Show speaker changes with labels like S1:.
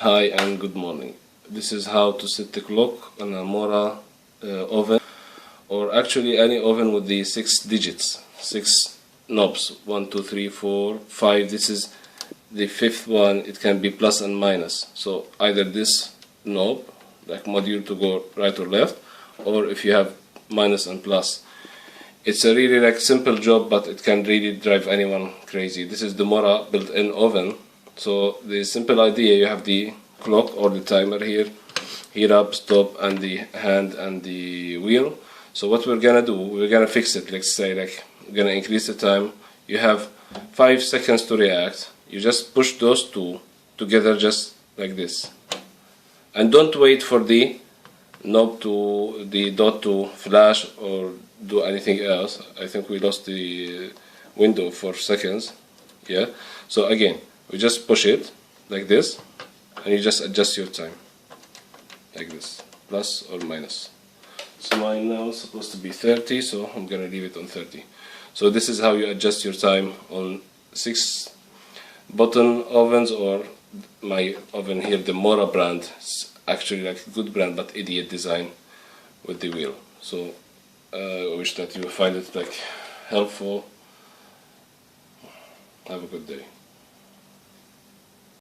S1: Hi and good morning. This is how to set the clock on a Mora oven, or actually any oven with the 6 digits, 6 knobs, 1, 2, 3, 4, 5. This is the 5th one. It can be plus and minus, so either this knob like module to go right or left, or if you have minus and plus. It's a really like simple job, but it can really drive anyone crazy. This is the Mora built-in oven. So the simple idea, you have the clock or the timer here, up, stop, and the hand and the wheel. So what we're gonna do, we're gonna fix it. Let's say like we're gonna increase the time. You have 5 seconds to react. You just push those two together just like this, and don't wait for the knob to the dot to flash or do anything else. I think we lost the window for seconds. Yeah, so again we just push it like this, and you just adjust your time like this, plus or minus. So mine now is supposed to be 30, so I'm gonna leave it on 30. So this is how you adjust your time on 6 button ovens, or my oven here, the Mora brand. It's actually like a good brand, but idiot design with the wheel. So I wish that you find it like helpful. Have a good day.